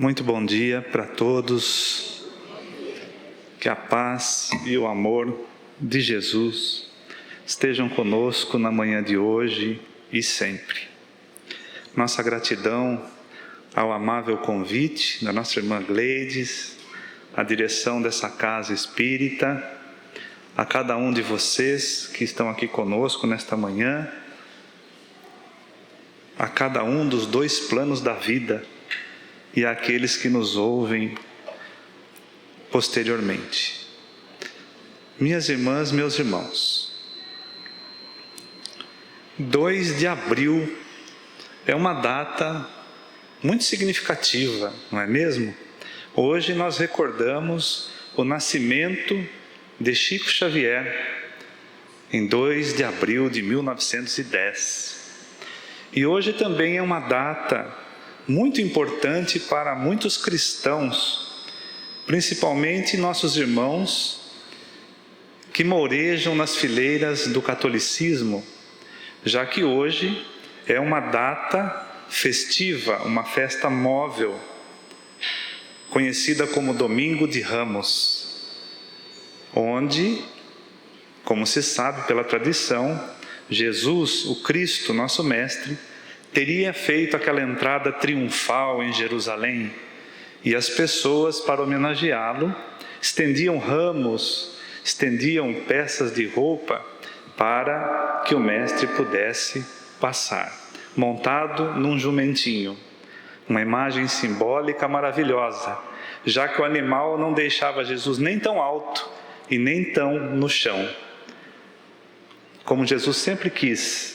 Muito bom dia para todos. Que a paz e o amor de Jesus estejam conosco na manhã de hoje e sempre. Nossa gratidão ao amável convite da nossa irmã Gleides, à direção dessa casa espírita, a cada um de vocês que estão aqui conosco nesta manhã, a cada um dos dois planos da vida e àqueles que nos ouvem posteriormente. Minhas irmãs, meus irmãos, 2 de abril é uma data muito significativa, não é mesmo? Hoje nós recordamos o nascimento de Chico Xavier, em 2 de abril de 1910. E hoje também é uma data muito importante para muitos cristãos, principalmente nossos irmãos que mourejam nas fileiras do catolicismo, já que hoje é uma data festiva, uma festa móvel, conhecida como Domingo de Ramos, onde, como se sabe pela tradição, Jesus, o Cristo, nosso Mestre, teria feito aquela entrada triunfal em Jerusalém, e as pessoas, para homenageá-lo, estendiam ramos, estendiam peças de roupa para que o Mestre pudesse passar, montado num jumentinho. Uma imagem simbólica maravilhosa, já que o animal não deixava Jesus nem tão alto e nem tão no chão, como Jesus sempre quis,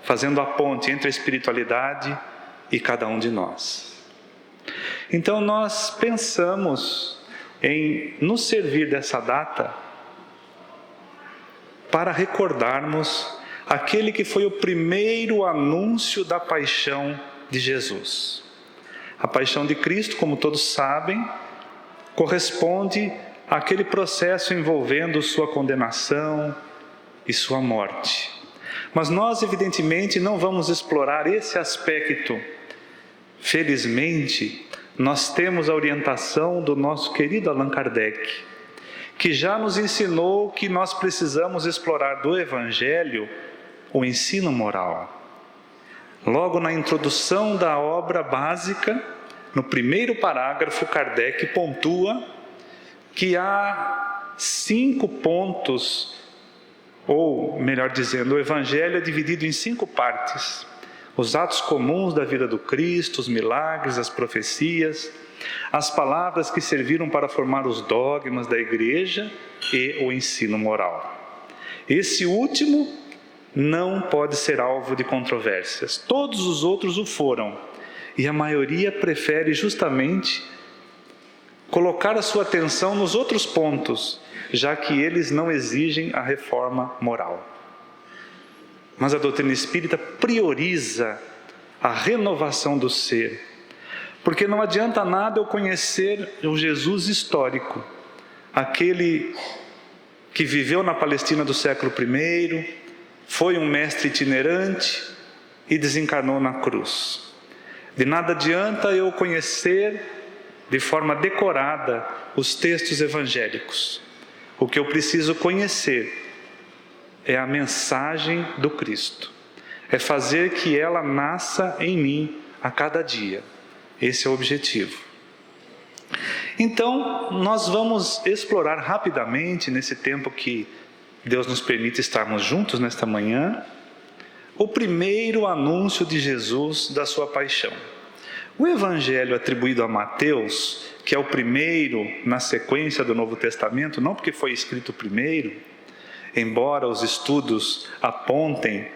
fazendo a ponte entre a espiritualidade e cada um de nós. Então nós pensamos em nos servir dessa data para recordarmos aquele que foi o primeiro anúncio da paixão de Jesus. A paixão de Cristo, como todos sabem, corresponde àquele processo envolvendo sua condenação e sua morte. Mas nós, evidentemente, não vamos explorar esse aspecto. Felizmente, nós temos a orientação do nosso querido Allan Kardec, que já nos ensinou que nós precisamos explorar do Evangelho o ensino moral. Logo na introdução da obra básica, no primeiro parágrafo, Kardec pontua que há 5 pontos, ou, melhor dizendo, o Evangelho é dividido em 5 partes. Os atos comuns da vida do Cristo, os milagres, as profecias, as palavras que serviram para formar os dogmas da Igreja e o ensino moral. Esse último não pode ser alvo de controvérsias. Todos os outros o foram, e a maioria prefere justamente colocar a sua atenção nos outros pontos, já que eles não exigem a reforma moral. Mas a doutrina espírita prioriza a renovação do ser, porque não adianta nada eu conhecer o Jesus histórico, aquele que viveu na Palestina do século I, foi um mestre itinerante e desencarnou na cruz. De nada adianta eu conhecer de forma decorada os textos evangélicos. O que eu preciso conhecer é a mensagem do Cristo. É fazer que ela nasça em mim a cada dia. Esse é o objetivo. Então, nós vamos explorar rapidamente, nesse tempo que Deus nos permite estarmos juntos nesta manhã, o primeiro anúncio de Jesus da sua paixão. O evangelho atribuído a Mateus, que é o primeiro na sequência do Novo Testamento, não porque foi escrito primeiro, embora os estudos apontem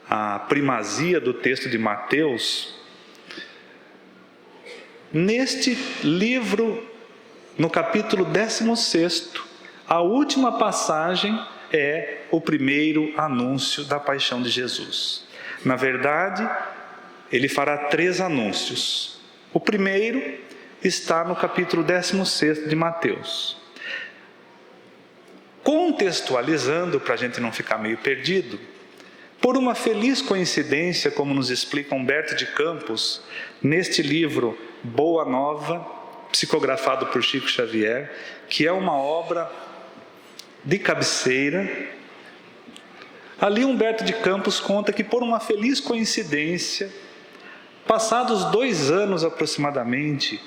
a primazia do texto de Mateus, neste livro, no capítulo 16, a última passagem é o primeiro anúncio da paixão de Jesus. Na verdade, ele fará 3 anúncios. O primeiro está no capítulo 16 de Mateus. Contextualizando, para a gente não ficar meio perdido, por uma feliz coincidência, como nos explica Humberto de Campos, neste livro Boa Nova, psicografado por Chico Xavier, que é uma obra de cabeceira. Ali Humberto de Campos conta que, por uma feliz coincidência, passados 2 anos aproximadamente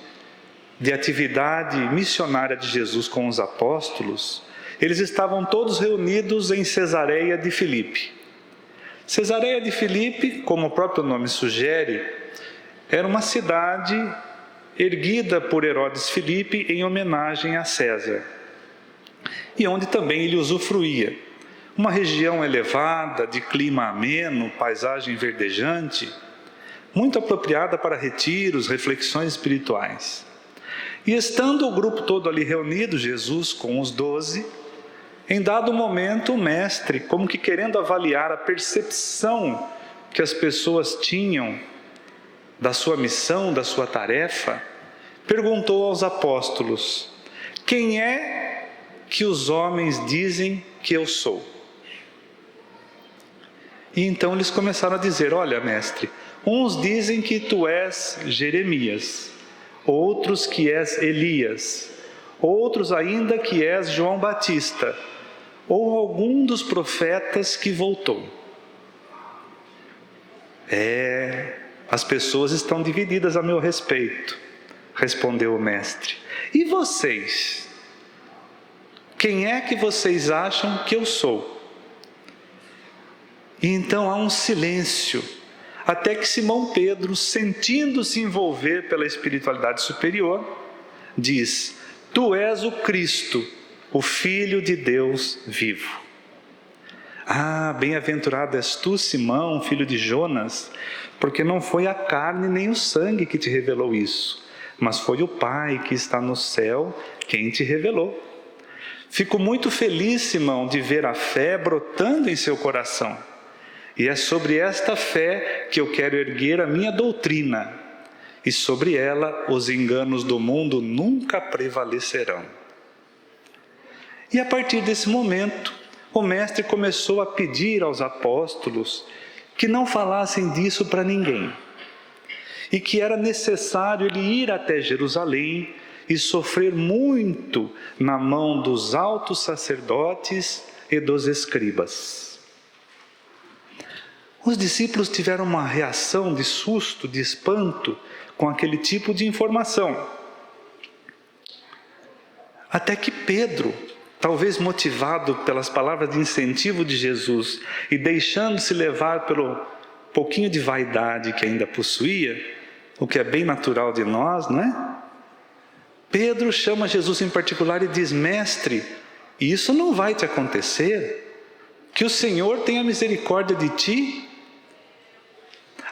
de atividade missionária de Jesus com os apóstolos, eles estavam todos reunidos em Cesareia de Filipe. Cesareia de Filipe, como o próprio nome sugere, era uma cidade erguida por Herodes Filipe em homenagem a César, e onde também ele usufruía. Uma região elevada, de clima ameno, paisagem verdejante, muito apropriada para retiros, reflexões espirituais. E estando o grupo todo ali reunido, Jesus com os 12, em dado momento o mestre, como que querendo avaliar a percepção que as pessoas tinham da sua missão, da sua tarefa, perguntou aos apóstolos: quem é que os homens dizem que eu sou? E então eles começaram a dizer: olha, mestre, uns dizem que tu és Jeremias, outros que és Elias, outros ainda que és João Batista, ou algum dos profetas que voltou. As pessoas estão divididas a meu respeito, respondeu o mestre. E vocês? Quem é que vocês acham que eu sou? E então há um silêncio, até que Simão Pedro, sentindo-se envolver pela espiritualidade superior, diz: tu és o Cristo, o Filho de Deus vivo. Ah, bem-aventurado és tu, Simão, filho de Jonas, porque não foi a carne nem o sangue que te revelou isso, mas foi o Pai que está no céu quem te revelou. Fico muito feliz, Simão, de ver a fé brotando em seu coração. E é sobre esta fé que eu quero erguer a minha doutrina, e sobre ela os enganos do mundo nunca prevalecerão. E a partir desse momento, o mestre começou a pedir aos apóstolos que não falassem disso para ninguém, e que era necessário ele ir até Jerusalém e sofrer muito na mão dos altos sacerdotes e dos escribas. Os discípulos tiveram uma reação de susto, de espanto, com aquele tipo de informação. Até que Pedro, talvez motivado pelas palavras de incentivo de Jesus e deixando-se levar pelo pouquinho de vaidade que ainda possuía, o que é bem natural de nós, não é? Pedro chama Jesus em particular e diz: mestre, isso não vai te acontecer, que o Senhor tenha misericórdia de ti.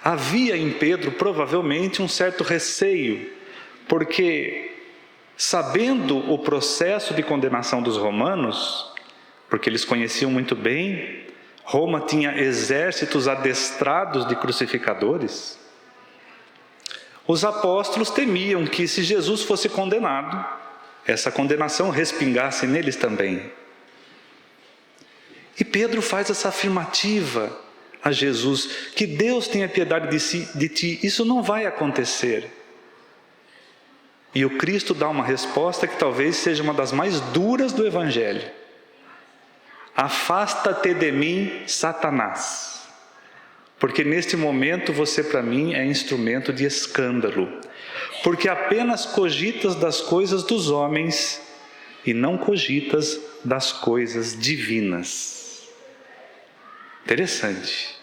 Havia em Pedro provavelmente um certo receio, porque sabendo o processo de condenação dos romanos, porque eles conheciam muito bem, Roma tinha exércitos adestrados de crucificadores, os apóstolos temiam que, se Jesus fosse condenado, essa condenação respingasse neles também. E Pedro faz essa afirmativa a Jesus: que Deus tenha piedade de ti, isso não vai acontecer. E o Cristo dá uma resposta que talvez seja uma das mais duras do Evangelho: afasta-te de mim, Satanás, porque neste momento você para mim é instrumento de escândalo, porque apenas cogitas das coisas dos homens e não cogitas das coisas divinas. Interessante.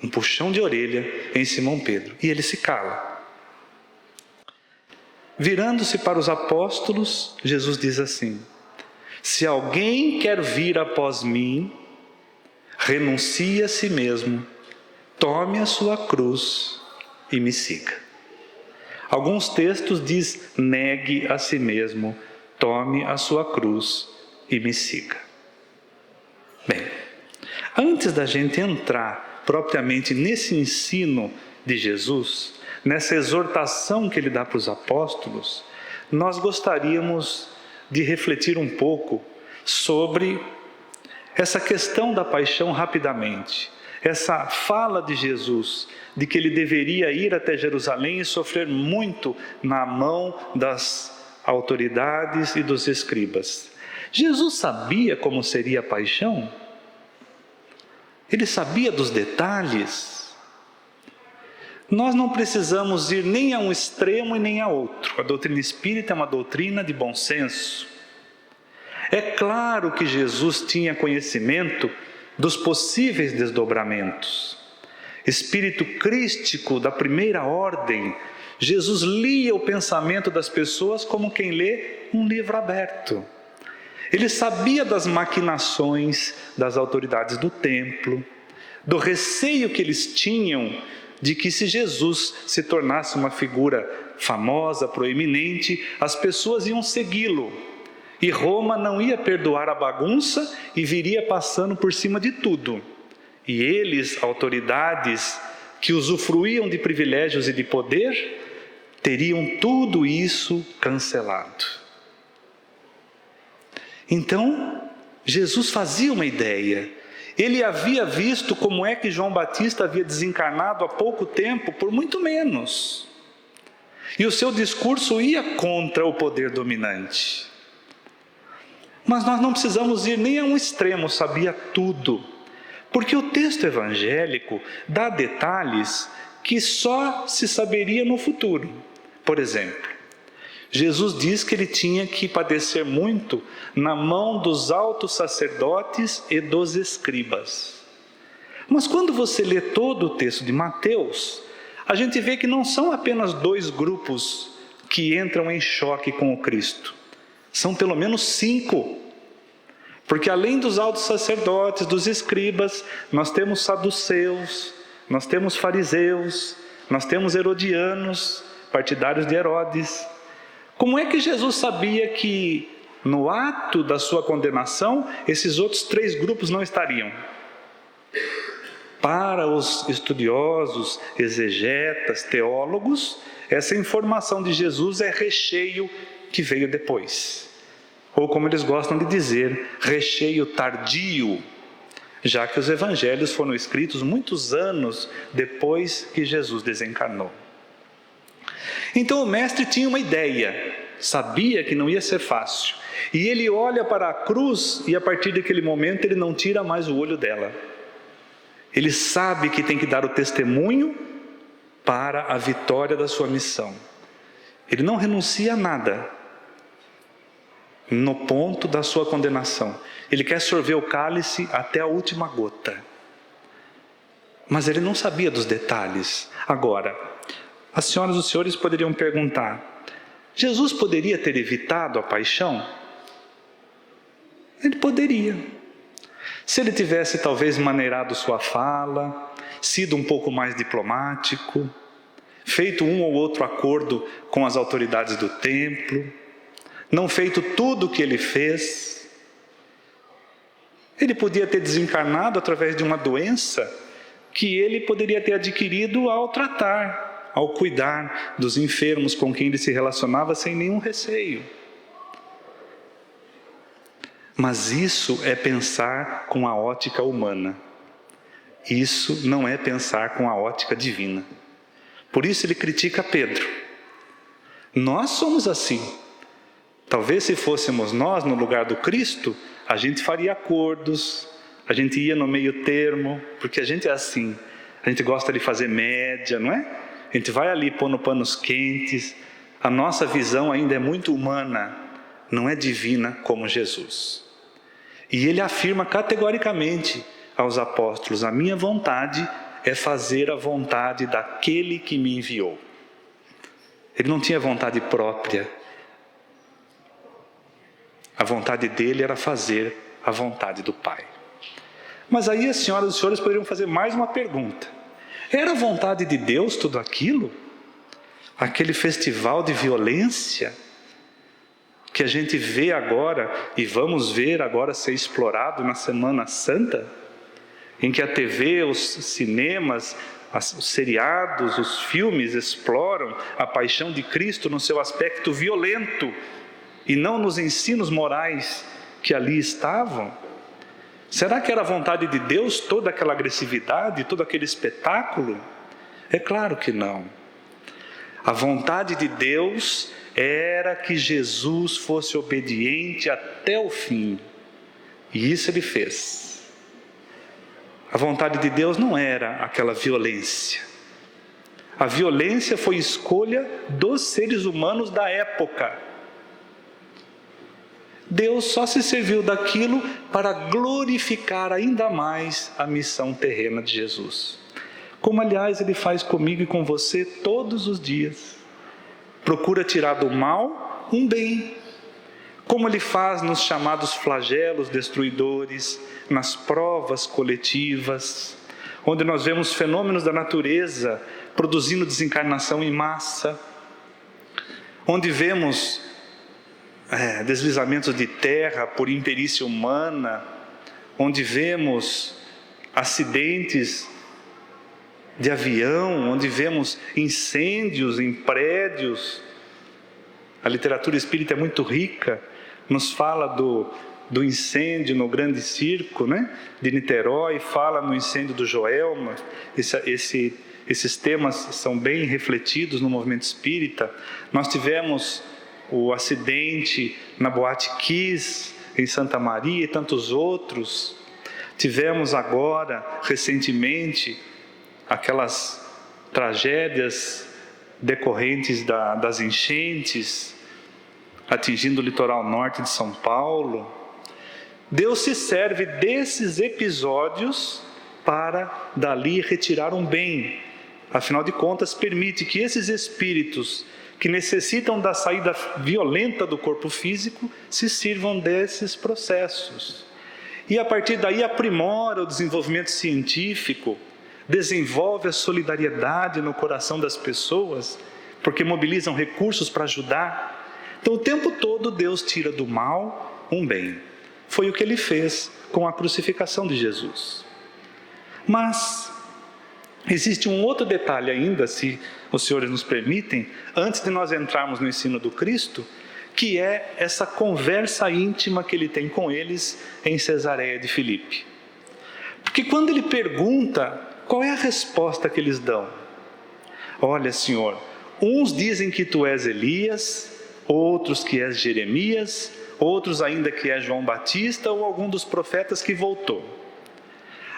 Um puxão de orelha em Simão Pedro. E ele se cala. Virando-se para os apóstolos, Jesus diz assim: se alguém quer vir após mim, renuncie a si mesmo, tome a sua cruz e me siga. Alguns textos diz: negue a si mesmo, tome a sua cruz e me siga. Bem, antes da gente entrar propriamente nesse ensino de Jesus, nessa exortação que ele dá para os apóstolos, nós gostaríamos de refletir um pouco sobre essa questão da paixão rapidamente. essa fala de Jesus, de que ele deveria ir até Jerusalém e sofrer muito na mão das autoridades e dos escribas. Jesus sabia como seria a paixão? Ele sabia dos detalhes? Nós não precisamos ir nem a um extremo e nem a outro. A doutrina espírita é uma doutrina de bom senso. É claro que Jesus tinha conhecimento dos possíveis desdobramentos. Espírito crístico da primeira ordem, Jesus lia o pensamento das pessoas como quem lê um livro aberto. Ele sabia das maquinações das autoridades do templo, do receio que eles tinham de que, se Jesus se tornasse uma figura famosa, proeminente, as pessoas iam segui-lo. E Roma não ia perdoar a bagunça e viria passando por cima de tudo. E eles, autoridades que usufruíam de privilégios e de poder, teriam tudo isso cancelado. Então, Jesus fazia uma ideia. Ele havia visto como é que João Batista havia desencarnado há pouco tempo, por muito menos. E o seu discurso ia contra o poder dominante. Mas nós não precisamos ir nem a um extremo, sabia tudo. Porque o texto evangélico dá detalhes que só se saberia no futuro. Por exemplo, Jesus diz que ele tinha que padecer muito na mão dos altos sacerdotes e dos escribas. Mas quando você lê todo o texto de Mateus, a gente vê que não são apenas dois grupos que entram em choque com o Cristo. São pelo menos 5. Porque além dos altos sacerdotes, dos escribas, nós temos saduceus, nós temos fariseus, nós temos herodianos, partidários de Herodes. Como é que Jesus sabia que no ato da sua condenação, esses outros 3 grupos não estariam? Para os estudiosos, exegetas, teólogos, essa informação de Jesus é recheio que veio depois. Ou como eles gostam de dizer, recheio tardio, já que os evangelhos foram escritos muitos anos depois que Jesus desencarnou. Então o mestre tinha uma ideia, sabia que não ia ser fácil, e ele olha para a cruz e a partir daquele momento ele não tira mais o olho dela. Ele sabe que tem que dar o testemunho para a vitória da sua missão. Ele não renuncia a nada no ponto da sua condenação. Ele quer sorver o cálice até a última gota. Mas ele não sabia dos detalhes. Agora, as senhoras e os senhores poderiam perguntar: Jesus poderia ter evitado a paixão? Ele poderia. Se ele tivesse talvez maneirado sua fala, sido um pouco mais diplomático, feito um ou outro acordo com as autoridades do templo, não feito tudo o que ele fez, ele podia ter desencarnado através de uma doença que ele poderia ter adquirido ao tratar, ao cuidar dos enfermos com quem ele se relacionava sem nenhum receio. Mas isso é pensar com a ótica humana. Isso não é pensar com a ótica divina. Por isso ele critica Pedro. Nós somos assim. Talvez se fôssemos nós no lugar do Cristo, a gente faria acordos, a gente ia no meio termo, porque a gente é assim, a gente gosta de fazer média, não é? A gente vai ali pondo panos quentes, a nossa visão ainda é muito humana, não é divina como Jesus. E ele afirma categoricamente aos apóstolos: a minha vontade é fazer a vontade daquele que me enviou. Ele não tinha vontade própria. A vontade dele era fazer a vontade do Pai. Mas aí as senhoras e os senhores poderiam fazer mais uma pergunta: era a vontade de Deus tudo aquilo? Aquele festival de violência que a gente vê agora e vamos ver agora ser explorado na Semana Santa, em que a TV, os cinemas, os seriados, os filmes exploram a paixão de Cristo no seu aspecto violento e não nos ensinos morais que ali estavam. Será que era a vontade de Deus toda aquela agressividade, todo aquele espetáculo? É claro que não. A vontade de Deus era que Jesus fosse obediente até o fim. E isso ele fez. A vontade de Deus não era aquela violência. A violência foi escolha dos seres humanos da época. Deus só se serviu daquilo para glorificar ainda mais a missão terrena de Jesus. Como, aliás, Ele faz comigo e com você todos os dias. Procura tirar do mal um bem. Como Ele faz nos chamados flagelos destruidores, nas provas coletivas, onde nós vemos fenômenos da natureza produzindo desencarnação em massa, onde vemos deslizamentos de terra por imperícia humana, onde vemos acidentes de avião, onde vemos incêndios em prédios. A literatura espírita é muito rica, nos fala do incêndio no Grande Circo, de Niterói, fala no incêndio do Joelma. Esses temas são bem refletidos no movimento espírita. Nós tivemos o acidente na Boate Kiss, em Santa Maria, e tantos outros. Tivemos agora, recentemente, aquelas tragédias decorrentes das enchentes, atingindo o litoral norte de São Paulo. Deus se serve desses episódios para dali retirar um bem. Afinal de contas, permite que esses espíritos que necessitam da saída violenta do corpo físico se sirvam desses processos. E a partir daí aprimora o desenvolvimento científico, desenvolve a solidariedade no coração das pessoas, porque mobilizam recursos para ajudar. Então o tempo todo Deus tira do mal um bem. Foi o que Ele fez com a crucificação de Jesus. Mas existe um outro detalhe ainda, se os senhores nos permitem, antes de nós entrarmos no ensino do Cristo, que é essa conversa íntima que Ele tem com eles em Cesareia de Filipe. Porque quando Ele pergunta, qual é a resposta que eles dão? Olha, Senhor, uns dizem que Tu és Elias, outros que és Jeremias, outros ainda que és João Batista ou algum dos profetas que voltou.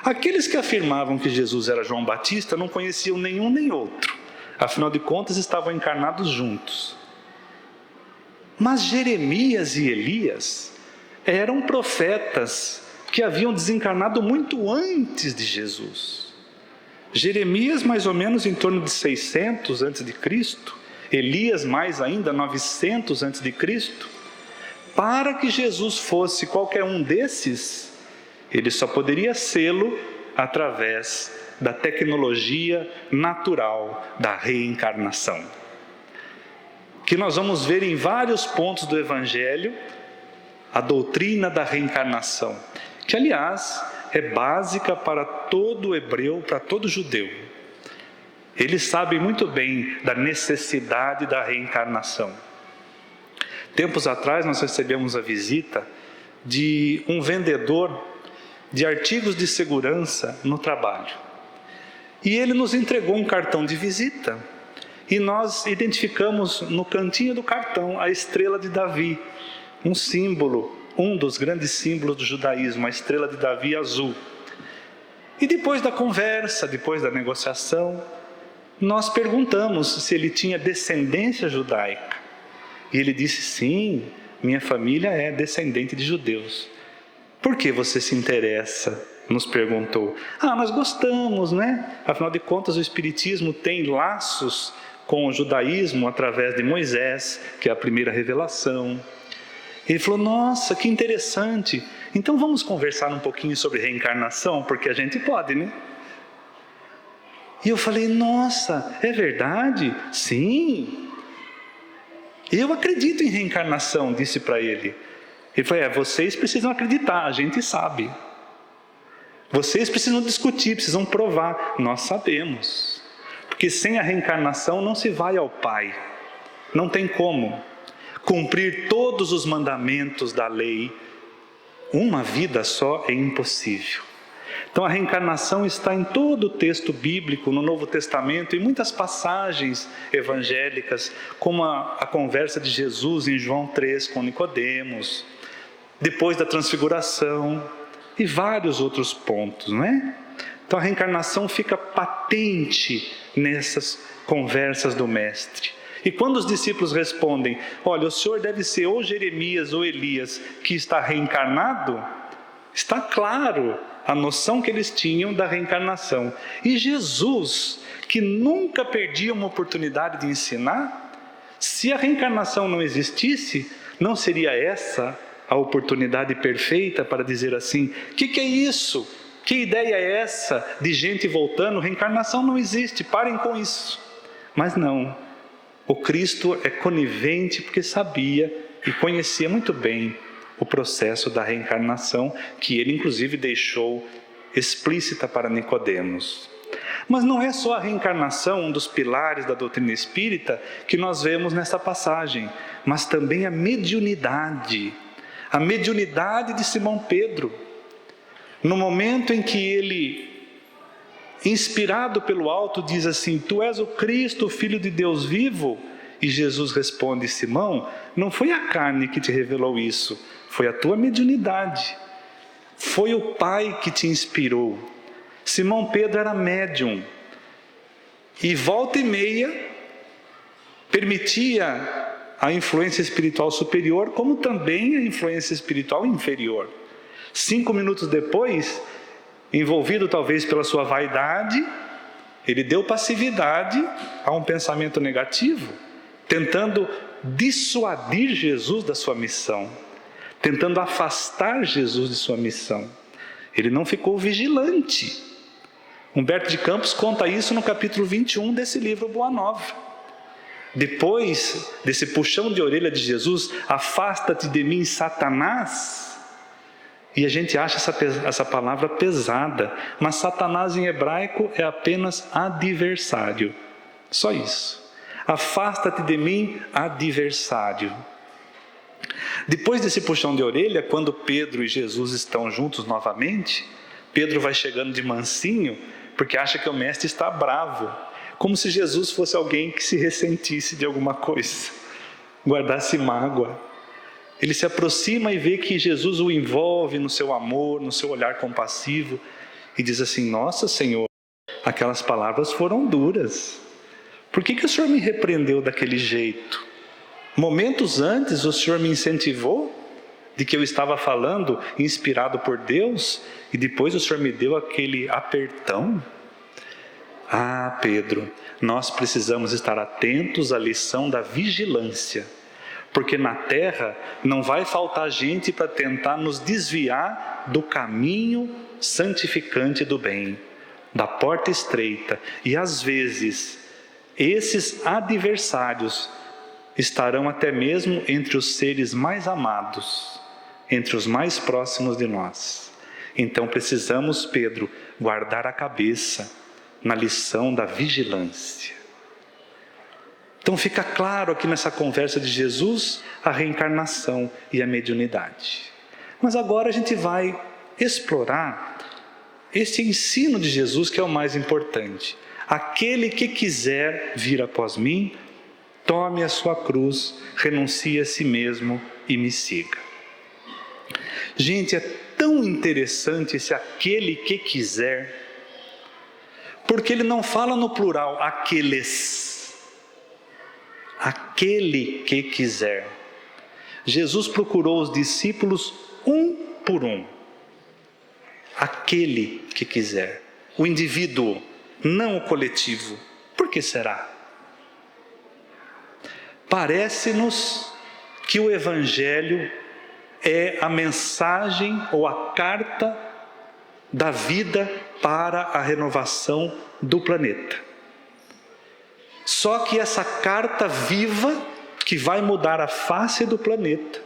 Aqueles que afirmavam que Jesus era João Batista não conheciam nenhum nem outro. Afinal de contas, estavam encarnados juntos. Mas Jeremias e Elias eram profetas que haviam desencarnado muito antes de Jesus. Jeremias mais ou menos em torno de 600 a.C., Elias mais ainda 900 a.C. Para que Jesus fosse qualquer um desses, Ele só poderia sê-lo através da tecnologia natural da reencarnação, que nós vamos ver em vários pontos do Evangelho, a doutrina da reencarnação, que aliás é básica para todo hebreu, para todo judeu. Eles sabem muito bem da necessidade da reencarnação. Tempos atrás nós recebemos a visita de um vendedor de artigos de segurança no trabalho. E ele nos entregou um cartão de visita. E nós identificamos no cantinho do cartão a estrela de Davi, um símbolo, um dos grandes símbolos do judaísmo, a estrela de Davi azul. E depois da conversa, depois da negociação, nós perguntamos se ele tinha descendência judaica. E ele disse, sim, minha família é descendente de judeus. Por que você se interessa? Nos perguntou. Nós gostamos, Afinal de contas, o Espiritismo tem laços com o judaísmo através de Moisés, que é a primeira revelação. Ele falou, nossa, que interessante. Então vamos conversar um pouquinho sobre reencarnação, porque a gente pode, E eu falei, nossa, é verdade? Sim. Eu acredito em reencarnação, disse para ele. Ele falou, vocês precisam acreditar, a gente sabe. Vocês precisam discutir, precisam provar. Nós sabemos. Porque sem a reencarnação não se vai ao Pai. Não tem como cumprir todos os mandamentos da lei Uma vida só é impossível. Então a reencarnação está em todo o texto bíblico, no Novo Testamento, em muitas passagens evangélicas, como a conversa de Jesus em João 3 com Nicodemos, depois da transfiguração e vários outros pontos, não é? Então a reencarnação fica patente nessas conversas do Mestre. E quando os discípulos respondem, olha, o Senhor deve ser ou Jeremias ou Elias que está reencarnado, está claro a noção que eles tinham da reencarnação. E Jesus, que nunca perdia uma oportunidade de ensinar, se a reencarnação não existisse, não seria essa a oportunidade perfeita para dizer assim, o que é isso? Que ideia é essa de gente voltando? Reencarnação não existe, parem com isso. Mas não, o Cristo é conivente porque sabia e conhecia muito bem o processo da reencarnação, que ele inclusive deixou explícita para Nicodemos. Mas não é só a reencarnação, um dos pilares da doutrina espírita, que nós vemos nessa passagem, mas também a mediunidade de Simão Pedro. No momento em que ele, inspirado pelo alto, diz assim, tu és o Cristo, o Filho de Deus vivo, e Jesus responde, Simão, não foi a carne que te revelou isso, foi a tua mediunidade, foi o Pai que te inspirou. Simão Pedro era médium, e volta e meia permitia a influência espiritual superior, como também a influência espiritual inferior. 5 minutos depois, envolvido talvez pela sua vaidade, ele deu passividade a um pensamento negativo, tentando dissuadir Jesus da sua missão, tentando afastar Jesus de sua missão. Ele não ficou vigilante. Humberto de Campos conta isso no capítulo 21 desse livro Boa Nova. Depois desse puxão de orelha de Jesus, afasta-te de mim, Satanás. E a gente acha essa palavra pesada, mas Satanás em hebraico é apenas adversário. Só isso. Afasta-te de mim, adversário. Depois desse puxão de orelha, quando Pedro e Jesus estão juntos novamente, Pedro vai chegando de mansinho, porque acha que o mestre está bravo, como se Jesus fosse alguém que se ressentisse de alguma coisa, guardasse mágoa. Ele se aproxima e vê que Jesus o envolve no seu amor, no seu olhar compassivo, e diz assim, nossa Senhor, aquelas palavras foram duras. Por que o Senhor me repreendeu daquele jeito? Momentos antes o Senhor me incentivou de que eu estava falando inspirado por Deus, e depois o Senhor me deu aquele apertão. Ah, Pedro, nós precisamos estar atentos à lição da vigilância, porque na terra não vai faltar gente para tentar nos desviar do caminho santificante do bem, da porta estreita, e às vezes esses adversários estarão até mesmo entre os seres mais amados, entre os mais próximos de nós. Então precisamos, Pedro, guardar a cabeça na lição da vigilância. Então fica claro aqui nessa conversa de Jesus a reencarnação e a mediunidade. Mas agora a gente vai explorar esse ensino de Jesus, que é o mais importante. Aquele que quiser vir após mim, tome a sua cruz, renuncie a si mesmo e me siga. Gente, é tão interessante esse aquele que quiser, porque ele não fala no plural, aqueles. Aquele que quiser. Jesus procurou os discípulos um por um. Aquele que quiser. O indivíduo, não o coletivo. Por que será? Parece-nos que o Evangelho é a mensagem ou a carta da vida para a renovação do planeta. Só que essa carta viva, que vai mudar a face do planeta,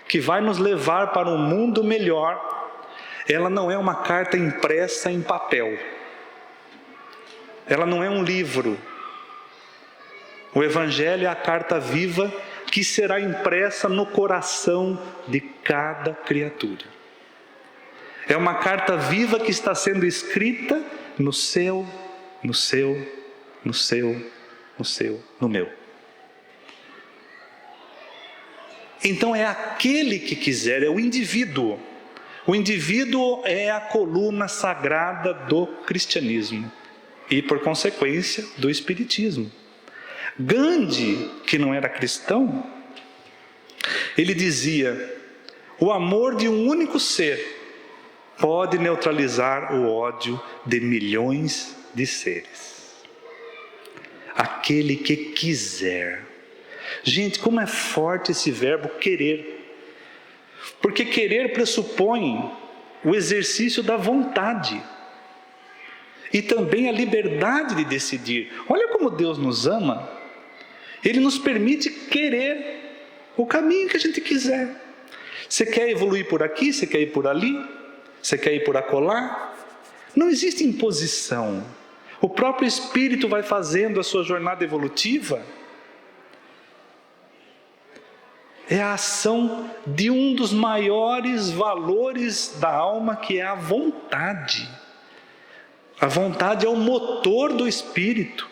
que vai nos levar para um mundo melhor, ela não é uma carta impressa em papel. Ela não é um livro. O Evangelho é a carta viva que será impressa no coração de cada criatura. É uma carta viva que está sendo escrita no seu, no meu. Então é aquele que quiser, é o indivíduo. O indivíduo é a coluna sagrada do cristianismo e, por consequência, do espiritismo. Gandhi, que não era cristão, ele dizia: o amor de um único ser pode neutralizar o ódio de milhões de seres. Aquele que quiser. Gente, como é forte esse verbo querer. Porque querer pressupõe o exercício da vontade. E também a liberdade de decidir. Olha como Deus nos ama. Ele nos permite querer o caminho que a gente quiser. Você quer evoluir por aqui? Você quer ir por ali? Você quer ir por acolá? Não existe imposição. O próprio Espírito vai fazendo a sua jornada evolutiva. É a ação de um dos maiores valores da alma, que é a vontade. A vontade é o motor do Espírito.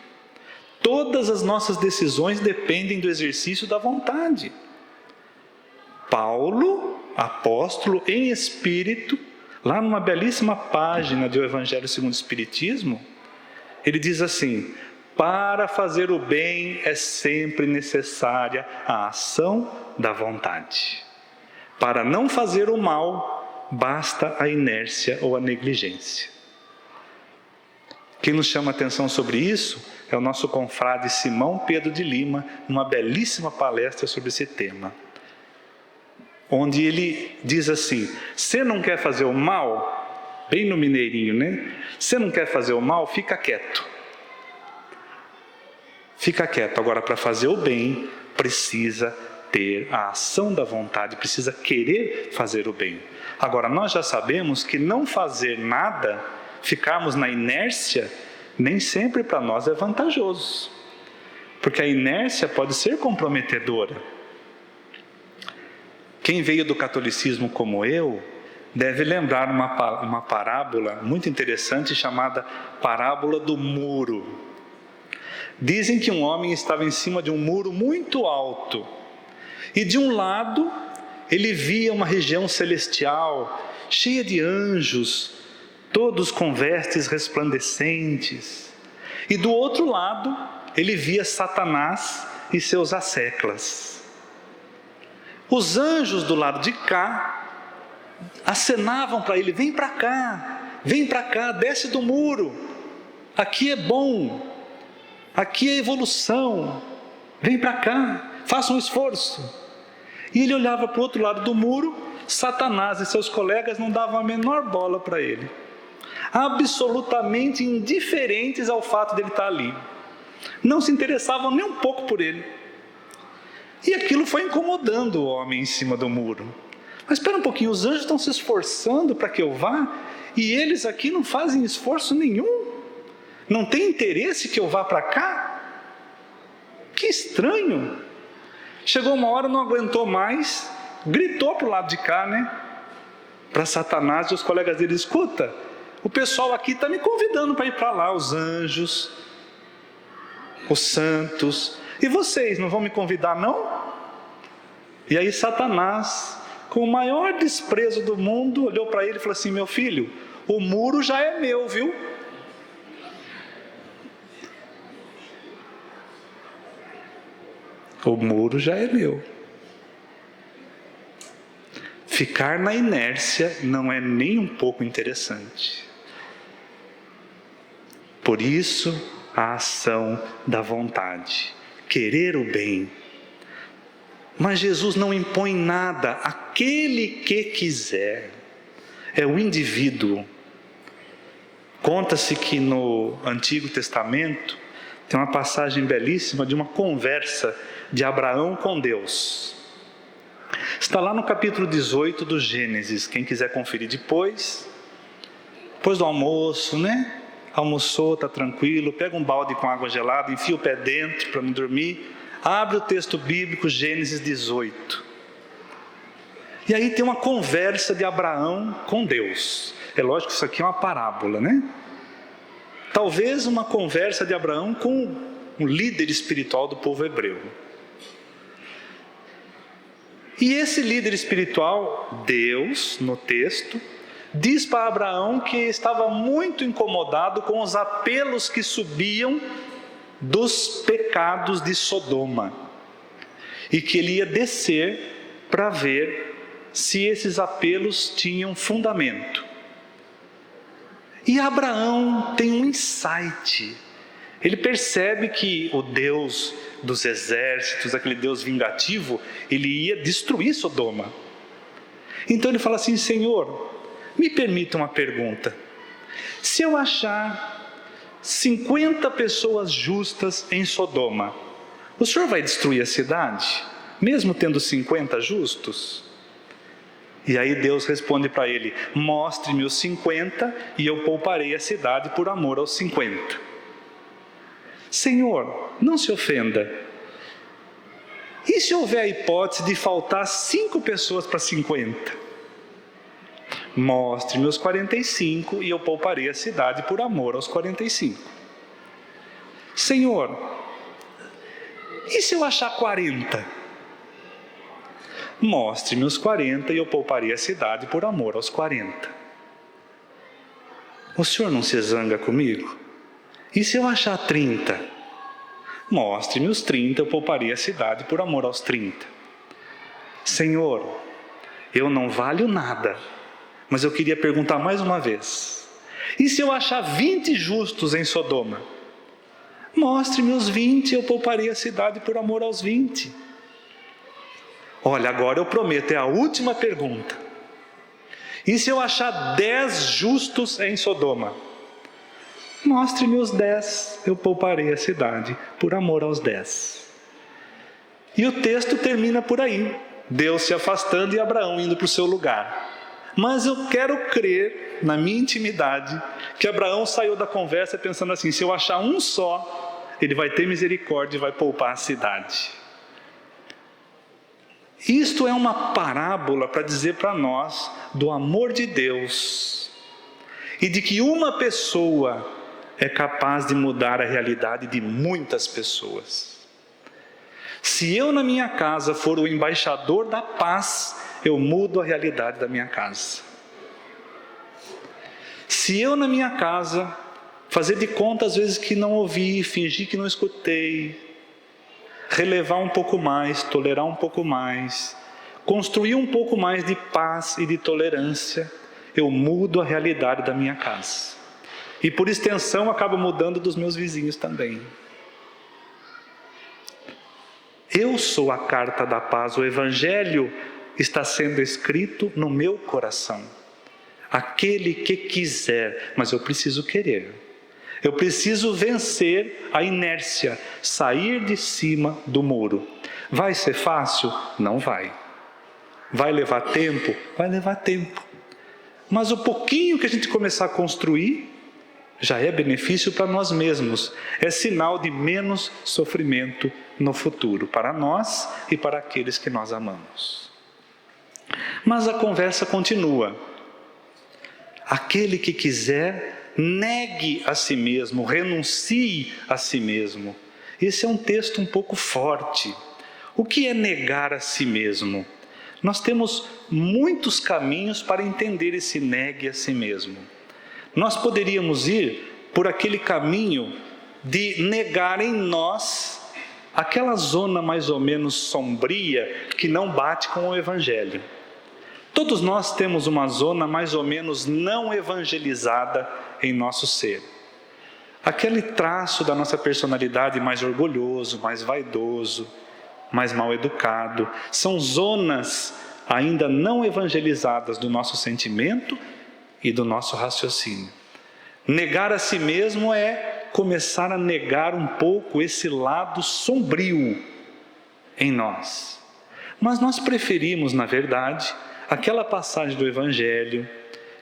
Todas as nossas decisões dependem do exercício da vontade. Paulo, apóstolo em espírito, lá numa belíssima página do Evangelho segundo o Espiritismo, ele diz assim: para fazer o bem é sempre necessária a ação da vontade. Para não fazer o mal, basta a inércia ou a negligência. Quem nos chama a atenção sobre isso é o nosso confrade Simão Pedro de Lima, numa belíssima palestra sobre esse tema, onde ele diz assim: você não quer fazer o mal? Bem no mineirinho, né? Você não quer fazer o mal? Fica quieto. Fica quieto. Agora, para fazer o bem, precisa ter a ação da vontade, precisa querer fazer o bem. Agora, nós já sabemos que não fazer nada, ficarmos na inércia, nem sempre para nós é vantajoso. Porque a inércia pode ser comprometedora. Quem veio do catolicismo como eu, deve lembrar uma parábola muito interessante chamada parábola do muro. Dizem que um homem estava em cima de um muro muito alto, e de um lado ele via uma região celestial, cheia de anjos, todos com vestes resplandecentes, e do outro lado ele via Satanás e seus asseclas. Os anjos do lado de cá acenavam para ele: vem para cá, desce do muro, aqui é bom, aqui é evolução, vem para cá, faça um esforço. E ele olhava para o outro lado do muro, Satanás e seus colegas não davam a menor bola para ele, absolutamente indiferentes ao fato dele estar ali, não se interessavam nem um pouco por ele. E aquilo foi incomodando o homem em cima do muro. Mas espera um pouquinho, os anjos estão se esforçando para que eu vá, e eles aqui não fazem esforço nenhum, não tem interesse que eu vá para cá? Que estranho. Chegou uma hora, não aguentou mais, gritou para o lado de cá, né? Para Satanás e os colegas dele: escuta, o pessoal aqui está me convidando para ir para lá, os anjos, os santos, e vocês não vão me convidar não? E aí Satanás, com o maior desprezo do mundo, olhou para ele e falou assim: meu filho, o muro já é meu, viu? O muro já é meu. Ficar na inércia não é nem um pouco interessante. Por isso, a ação da vontade, querer o bem. Mas Jesus não impõe nada, aquele que quiser, é o indivíduo. Conta-se que no Antigo Testamento tem uma passagem belíssima de uma conversa de Abraão com Deus. Está lá no capítulo 18 do Gênesis, quem quiser conferir depois do almoço, né? Almoçou, está tranquilo, pega um balde com água gelada, enfia o pé dentro para não dormir, abre o texto bíblico, Gênesis 18. E aí tem uma conversa de Abraão com Deus. É lógico que isso aqui é uma parábola, né? Talvez uma conversa de Abraão com um líder espiritual do povo hebreu. E esse líder espiritual, Deus, no texto, diz para Abraão que estava muito incomodado com os apelos que subiam dos pecados de Sodoma. E que ele ia descer para ver se esses apelos tinham fundamento. E Abraão tem um insight. Ele percebe que o Deus dos exércitos, aquele Deus vingativo, ele ia destruir Sodoma. Então ele fala assim: Senhor, me permita uma pergunta. Se eu achar 50 pessoas justas em Sodoma, o Senhor vai destruir a cidade, mesmo tendo 50 justos? E aí Deus responde para ele: mostre-me os 50 e eu pouparei a cidade por amor aos 50. Senhor, não se ofenda. E se houver a hipótese de faltar 5 pessoas para 50? Mostre-me os 45 e eu pouparei a cidade por amor aos 45. Senhor, e se eu achar 40? Mostre-me os 40 e eu pouparei a cidade por amor aos 40. O Senhor não se zanga comigo? E se eu achar 30? Mostre-me os 30, eu pouparei a cidade por amor aos 30. Senhor, eu não valho nada, mas eu queria perguntar mais uma vez. E se eu achar 20 justos em Sodoma? Mostre-me os 20, eu pouparei a cidade por amor aos 20. Olha, agora eu prometo, é a última pergunta. E se eu achar 10 justos em Sodoma? Mostre-me os 10, eu pouparei a cidade por amor aos 10. E o texto termina por aí. Deus se afastando e Abraão indo para o seu lugar. Mas eu quero crer, na minha intimidade, que Abraão saiu da conversa pensando assim: se eu achar um só, ele vai ter misericórdia e vai poupar a cidade. Isto é uma parábola para dizer para nós do amor de Deus e de que uma pessoa é capaz de mudar a realidade de muitas pessoas. Se eu na minha casa for o embaixador da paz, eu mudo a realidade da minha casa. Se eu na minha casa fazer de conta às vezes que não ouvi, fingir que não escutei, relevar um pouco mais, tolerar um pouco mais, construir um pouco mais de paz e de tolerância, eu mudo a realidade da minha casa. E por extensão acabo mudando dos meus vizinhos também. Eu sou a carta da paz, o Evangelho está sendo escrito no meu coração. Aquele que quiser, mas eu preciso querer. Eu preciso vencer a inércia, sair de cima do muro. Vai ser fácil? Não vai. Vai levar tempo? Vai levar tempo. Mas o pouquinho que a gente começar a construir, já é benefício para nós mesmos. É sinal de menos sofrimento no futuro, para nós e para aqueles que nós amamos. Mas a conversa continua. Aquele que quiser, negue a si mesmo, renuncie a si mesmo. Esse é um texto um pouco forte. O que é negar a si mesmo? Nós temos muitos caminhos para entender esse negue a si mesmo. Nós poderíamos ir por aquele caminho de negar em nós aquela zona mais ou menos sombria que não bate com o Evangelho. Todos nós temos uma zona mais ou menos não evangelizada em nosso ser. Aquele traço da nossa personalidade mais orgulhoso, mais vaidoso, mais mal educado, são zonas ainda não evangelizadas do nosso sentimento e do nosso raciocínio. Negar a si mesmo é começar a negar um pouco esse lado sombrio em nós. Mas nós preferimos, na verdade, aquela passagem do Evangelho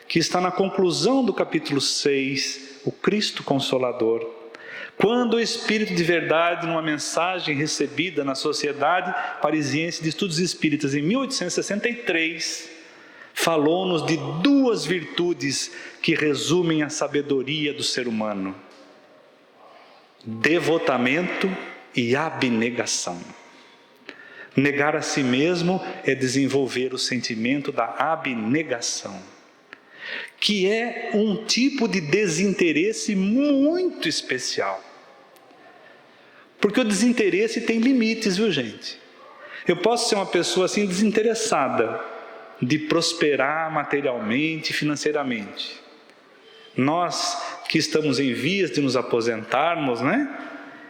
que está na conclusão do capítulo 6, o Cristo Consolador, Quando o Espírito de Verdade, numa mensagem recebida na Sociedade Parisiense de Estudos Espíritas em 1863, falou-nos de duas virtudes que resumem a sabedoria do ser humano: devotamento e abnegação. Negar a si mesmo é desenvolver o sentimento da abnegação, que é um tipo de desinteresse muito especial. Porque o desinteresse tem limites, viu, gente? Eu posso ser uma pessoa assim desinteressada de prosperar materialmente e financeiramente. Nós que estamos em vias de nos aposentarmos, né?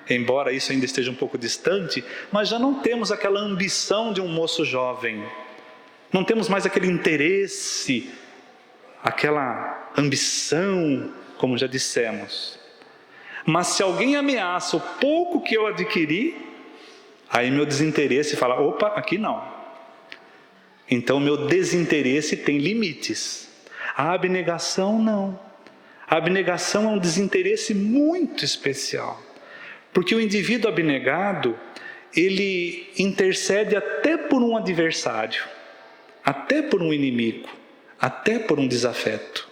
Embora isso ainda esteja um pouco distante, mas já não temos aquela ambição de um moço jovem. Não temos mais aquele interesse, aquela ambição, como já dissemos. Mas se alguém ameaça o pouco que eu adquiri, aí meu desinteresse fala: opa, aqui não. Então meu desinteresse tem limites. A abnegação não. A abnegação é um desinteresse muito especial. Porque o indivíduo abnegado, ele intercede até por um adversário, até por um inimigo, até por um desafeto.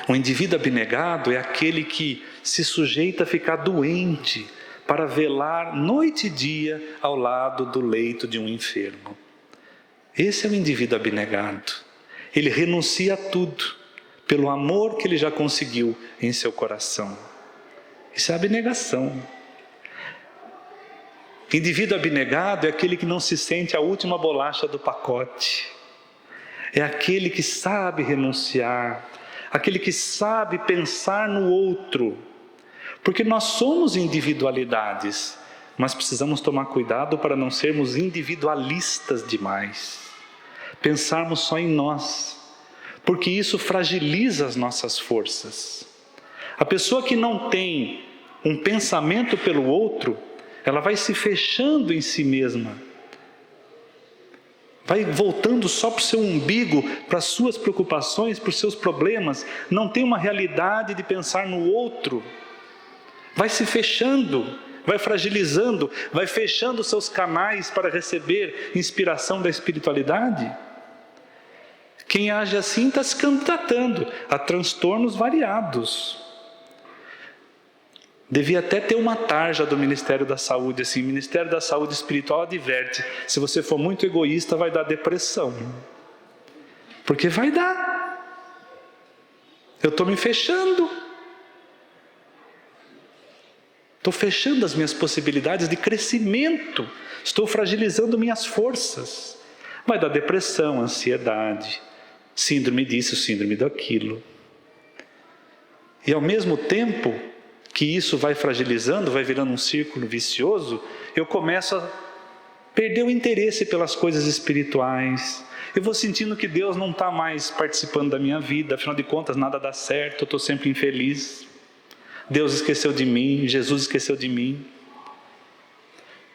O indivíduo abnegado é aquele que se sujeita a ficar doente para velar noite e dia ao lado do leito de um enfermo. Esse é o indivíduo abnegado. Ele renuncia a tudo pelo amor que ele já conseguiu em seu coração. Isso é abnegação. Indivíduo abnegado é aquele que não se sente a última bolacha do pacote. É aquele que sabe renunciar, aquele que sabe pensar no outro. Porque nós somos individualidades, mas precisamos tomar cuidado para não sermos individualistas demais. Pensarmos só em nós, porque isso fragiliza as nossas forças. A pessoa que não tem um pensamento pelo outro, ela vai se fechando em si mesma. Vai voltando só para o seu umbigo, para as suas preocupações, para os seus problemas. Não tem uma realidade de pensar no outro. Vai se fechando, vai fragilizando, vai fechando seus canais para receber inspiração da espiritualidade. Quem age assim está se candidatando a transtornos variados. Devia até ter uma tarja do Ministério da Saúde, assim: Ministério da Saúde Espiritual adverte, se você for muito egoísta vai dar depressão. Porque vai dar. Eu estou me fechando. Estou fechando as minhas possibilidades de crescimento. Estou fragilizando minhas forças. Vai dar depressão, ansiedade, síndrome disso, síndrome daquilo. E ao mesmo tempo que isso vai fragilizando, vai virando um círculo vicioso, eu começo a perder o interesse pelas coisas espirituais. Eu vou sentindo que Deus não está mais participando da minha vida, afinal de contas nada dá certo, eu estou sempre infeliz. Deus esqueceu de mim, Jesus esqueceu de mim.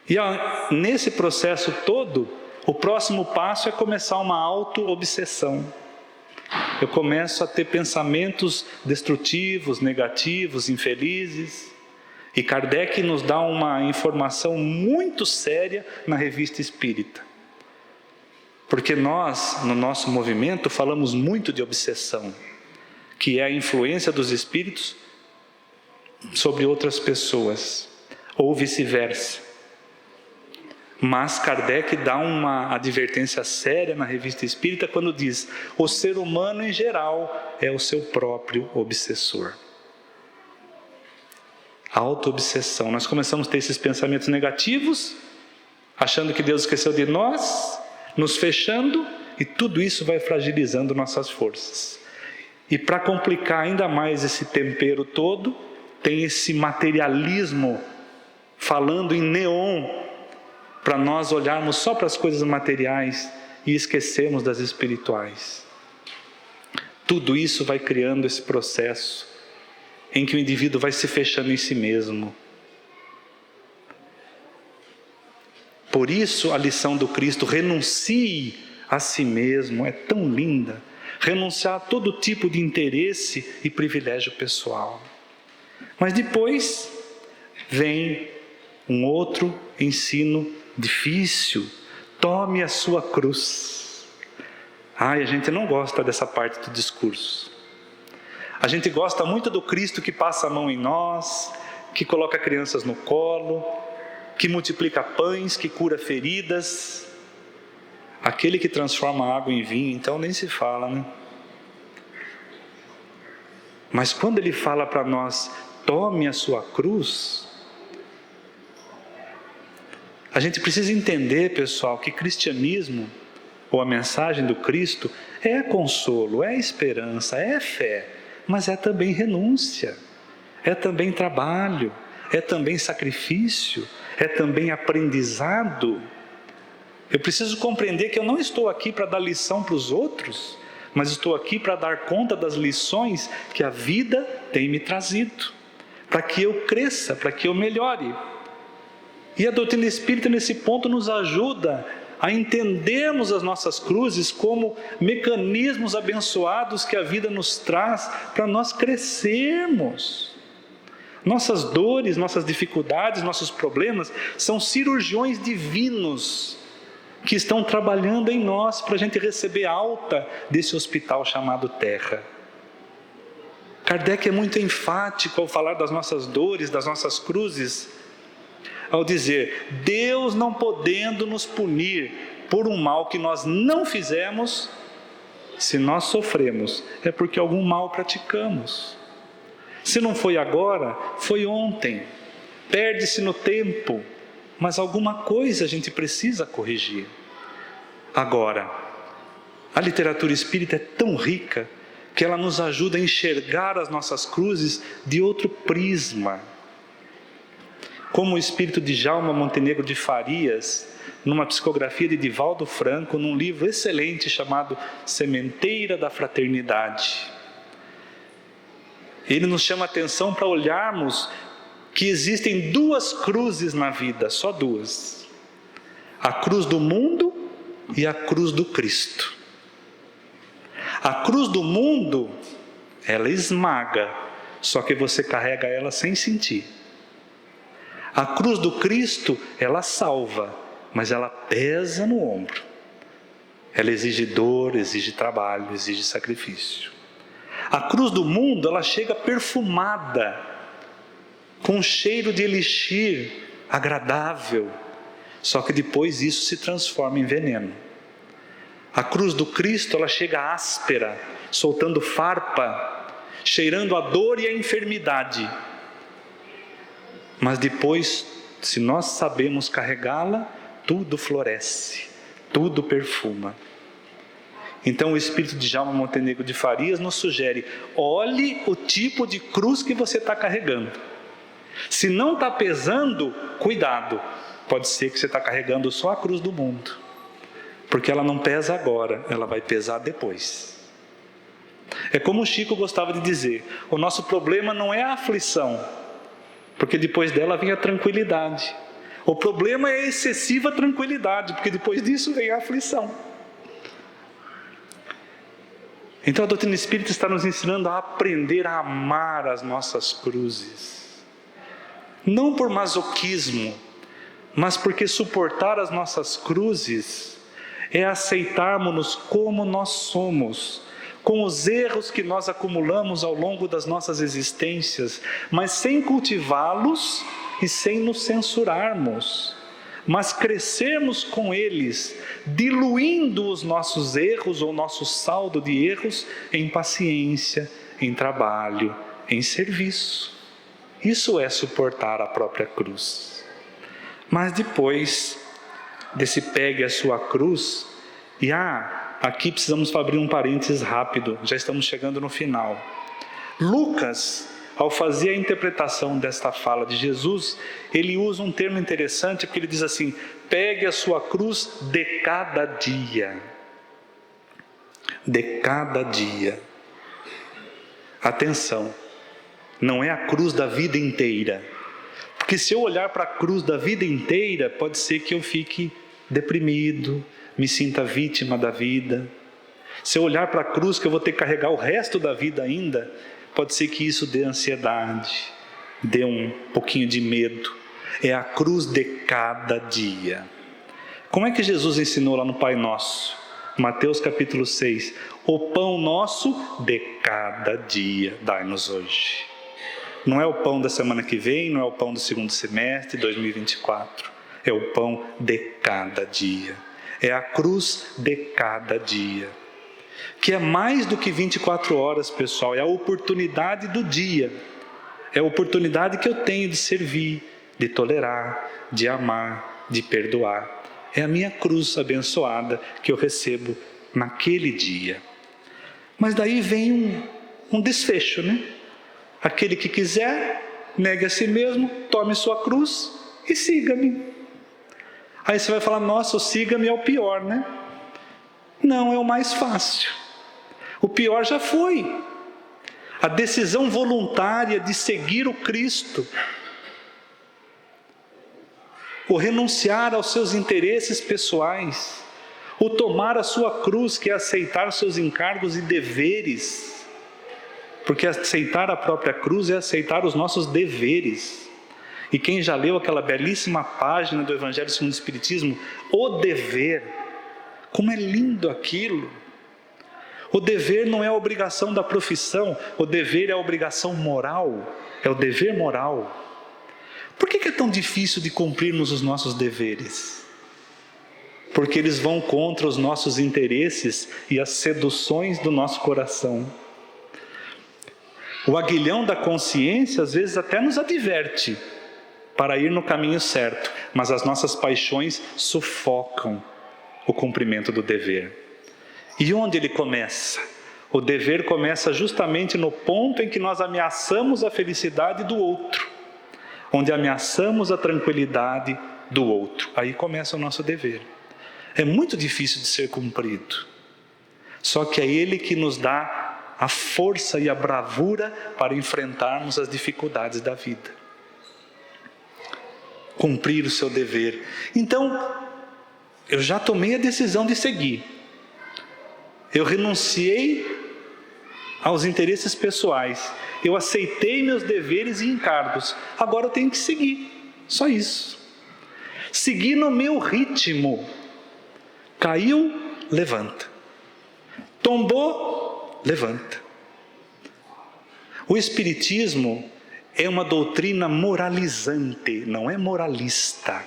E nesse processo todo, o próximo passo é começar uma auto-obsessão. Eu começo a ter pensamentos destrutivos, negativos, infelizes. E Kardec nos dá uma informação muito séria na Revista Espírita. Porque nós, no nosso movimento, falamos muito de obsessão, que é a influência dos espíritos sobre outras pessoas, ou vice-versa. Mas Kardec dá uma advertência séria na Revista Espírita quando diz: o ser humano em geral é o seu próprio obsessor. A auto-obsessão. Nós começamos a ter esses pensamentos negativos, achando que Deus esqueceu de nós, nos fechando, e tudo isso vai fragilizando nossas forças. E para complicar ainda mais esse tempero todo, tem esse materialismo falando em neon, para nós olharmos só para as coisas materiais e esquecermos das espirituais. Tudo isso vai criando esse processo em que o indivíduo vai se fechando em si mesmo. Por isso a lição do Cristo, renuncie a si mesmo, é tão linda. Renunciar a todo tipo de interesse e privilégio pessoal. Mas depois vem um outro ensino difícil: tome a sua cruz. A gente não gosta dessa parte do discurso. A gente gosta muito do Cristo que passa a mão em nós, que coloca crianças no colo, que multiplica pães, que cura feridas. Aquele que transforma a água em vinho, então nem se fala, né? Mas quando ele fala para nós, tome a sua cruz, a gente precisa entender, pessoal, que cristianismo, ou a mensagem do Cristo, é consolo, é esperança, é fé, mas é também renúncia, é também trabalho, é também sacrifício, é também aprendizado. Eu preciso compreender que eu não estou aqui para dar lição para os outros, mas estou aqui para dar conta das lições que a vida tem me trazido, para que eu cresça, para que eu melhore. E a doutrina espírita nesse ponto nos ajuda a entendermos as nossas cruzes como mecanismos abençoados que a vida nos traz para nós crescermos. Nossas dores, nossas dificuldades, nossos problemas são cirurgiões divinos que estão trabalhando em nós para a gente receber alta desse hospital chamado Terra. Kardec é muito enfático ao falar das nossas dores, das nossas cruzes, ao dizer: Deus não podendo nos punir por um mal que nós não fizemos, se nós sofremos, é porque algum mal praticamos. Se não foi agora, foi ontem. Perde-se no tempo, mas alguma coisa a gente precisa corrigir. Agora, a literatura espírita é tão rica que ela nos ajuda a enxergar as nossas cruzes de outro prisma. Como o espírito de Djalma Montenegro de Farias, numa psicografia de Divaldo Franco, num livro excelente chamado Sementeira da Fraternidade. Ele nos chama a atenção para olharmos que existem duas cruzes na vida, só duas: a cruz do mundo e a cruz do Cristo. A cruz do mundo, ela esmaga, só que você carrega ela sem sentir. A cruz do Cristo, ela salva, mas ela pesa no ombro. Ela exige dor, exige trabalho, exige sacrifício. A cruz do mundo, ela chega perfumada, com um cheiro de elixir agradável, só que depois isso se transforma em veneno. A cruz do Cristo, ela chega áspera, soltando farpa, cheirando a dor e a enfermidade. Mas depois, se nós sabemos carregá-la, tudo floresce, tudo perfuma. Então o espírito de Djalma Montenegro de Farias nos sugere: olhe o tipo de cruz que você está carregando. Se não está pesando, cuidado, pode ser que você está carregando só a cruz do mundo, porque ela não pesa agora, ela vai pesar depois. É como o Chico gostava de dizer: o nosso problema não é a aflição, porque depois dela vem a tranquilidade. O problema é a excessiva tranquilidade, porque depois disso vem a aflição. Então a doutrina espírita está nos ensinando a aprender a amar as nossas cruzes. Não por masoquismo, mas porque suportar as nossas cruzes é aceitarmos-nos como nós somos, com os erros que nós acumulamos ao longo das nossas existências, mas sem cultivá-los e sem nos censurarmos, mas crescermos com eles, diluindo os nossos erros ou nosso saldo de erros em paciência, em trabalho, em serviço. Isso é suportar a própria cruz. Mas depois desse pegue a sua cruz, e aqui precisamos abrir um parênteses rápido, já estamos chegando no final. Lucas, ao fazer a interpretação desta fala de Jesus, ele usa um termo interessante, porque ele diz assim: pegue a sua cruz de cada dia. De cada dia. Atenção, não é a cruz da vida inteira, porque se eu olhar para a cruz da vida inteira, pode ser que eu fique deprimido, me sinta vítima da vida. Se eu olhar para a cruz que eu vou ter que carregar o resto da vida ainda, pode ser que isso dê ansiedade, dê um pouquinho de medo. É a cruz de cada dia. Como é que Jesus ensinou lá no Pai Nosso? Mateus capítulo 6. O pão nosso de cada dia dai-nos hoje. Não é o pão da semana que vem, não é o pão do segundo semestre, 2024. É o pão de cada dia. É a cruz de cada dia. Que é mais do que 24 horas, pessoal. É a oportunidade do dia. É a oportunidade que eu tenho de servir, de tolerar, de amar, de perdoar. É a minha cruz abençoada que eu recebo naquele dia. Mas daí vem um desfecho, né? Aquele que quiser, negue a si mesmo, tome sua cruz e siga-me. Aí você vai falar, nossa, o siga-me é o pior, né? Não, é o mais fácil. O pior já foi. A decisão voluntária de seguir o Cristo, o renunciar aos seus interesses pessoais, o tomar a sua cruz, que é aceitar os seus encargos e deveres, porque aceitar a própria cruz é aceitar os nossos deveres. E quem já leu aquela belíssima página do Evangelho segundo o Espiritismo, o dever, como é lindo aquilo. O dever não é a obrigação da profissão, o dever é a obrigação moral, é o dever moral. Por que é tão difícil de cumprirmos os nossos deveres? Porque eles vão contra os nossos interesses e as seduções do nosso coração. O aguilhão da consciência às vezes até nos adverte para ir no caminho certo, mas as nossas paixões sufocam o cumprimento do dever. E onde ele começa? O dever começa justamente no ponto em que nós ameaçamos a felicidade do outro, onde ameaçamos a tranquilidade do outro. Aí começa o nosso dever. É muito difícil de ser cumprido. Só que é ele que nos dá a força e a bravura para enfrentarmos as dificuldades da vida. Cumprir o seu dever. Então, eu já tomei a decisão de seguir. Eu renunciei aos interesses pessoais. Eu aceitei meus deveres e encargos. Agora eu tenho que seguir. Só isso. Seguir no meu ritmo. Caiu, levanta. Tombou, levanta. O Espiritismo é uma doutrina moralizante, não é moralista.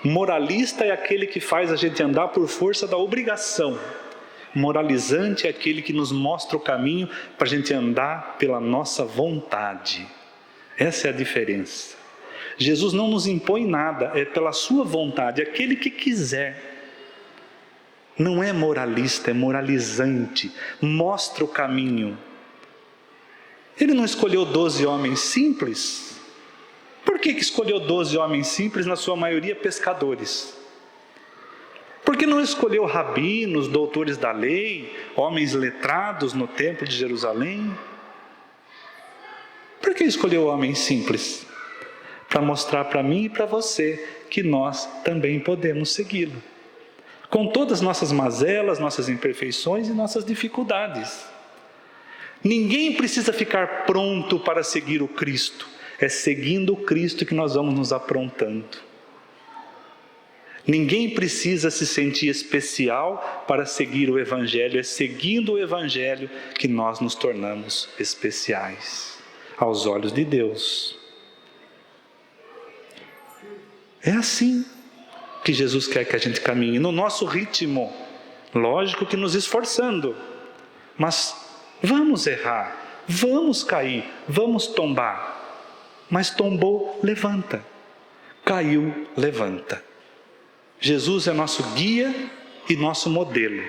Moralista é aquele que faz a gente andar por força da obrigação. Moralizante é aquele que nos mostra o caminho para a gente andar pela nossa vontade. Essa é a diferença. Jesus não nos impõe nada, é pela sua vontade, aquele que quiser. Não é moralista, é moralizante, mostra o caminho. Ele não escolheu 12 homens simples? Por que escolheu 12 homens simples, na sua maioria pescadores? Por que não escolheu rabinos, doutores da lei, homens letrados no templo de Jerusalém? Por que escolheu homens simples? Para mostrar para mim e para você que nós também podemos segui-lo. Com todas as nossas mazelas, nossas imperfeições e nossas dificuldades. Ninguém precisa ficar pronto para seguir o Cristo. É seguindo o Cristo que nós vamos nos aprontando. Ninguém precisa se sentir especial para seguir o Evangelho. É seguindo o Evangelho que nós nos tornamos especiais aos olhos de Deus. É assim que Jesus quer que a gente caminhe, no nosso ritmo. Lógico que nos esforçando, mas vamos errar, vamos cair, vamos tombar. Mas tombou, levanta. Caiu, levanta. Jesus é nosso guia e nosso modelo.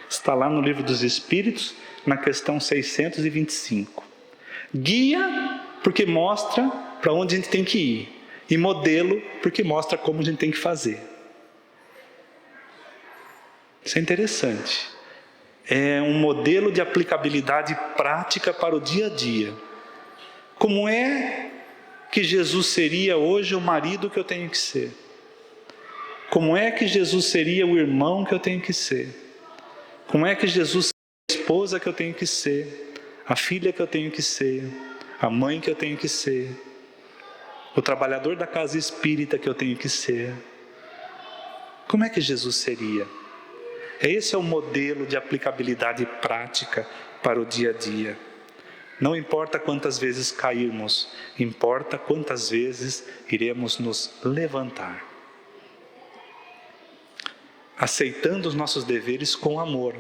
Está lá no Livro dos Espíritos, na questão 625. Guia porque mostra para onde a gente tem que ir. E modelo porque mostra como a gente tem que fazer. Isso é interessante. É um modelo de aplicabilidade prática para o dia a dia. Como é que Jesus seria hoje o marido que eu tenho que ser? Como é que Jesus seria o irmão que eu tenho que ser? Como é que Jesus seria a esposa que eu tenho que ser? A filha que eu tenho que ser? a mãe que eu tenho que ser, o trabalhador da casa espírita que eu tenho que ser. Como é que Jesus seria? Esse é o modelo de aplicabilidade prática para o dia a dia. Não importa quantas vezes cairmos, importa quantas vezes iremos nos levantar. Aceitando os nossos deveres com amor.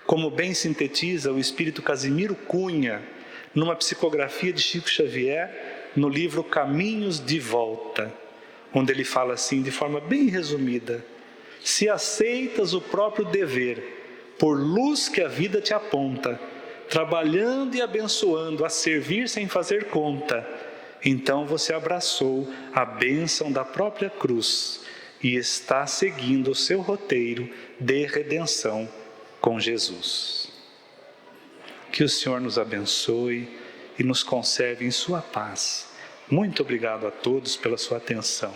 Como bem sintetiza o espírito Casimiro Cunha, numa psicografia de Chico Xavier, no livro Caminhos de Volta, onde ele fala assim, de forma bem resumida: se aceitas o próprio dever, por luz que a vida te aponta, trabalhando e abençoando, a servir sem fazer conta, então você abraçou a bênção da própria cruz e está seguindo o seu roteiro de redenção com Jesus. Que o Senhor nos abençoe e nos conserve em sua paz. Muito obrigado a todos pela sua atenção.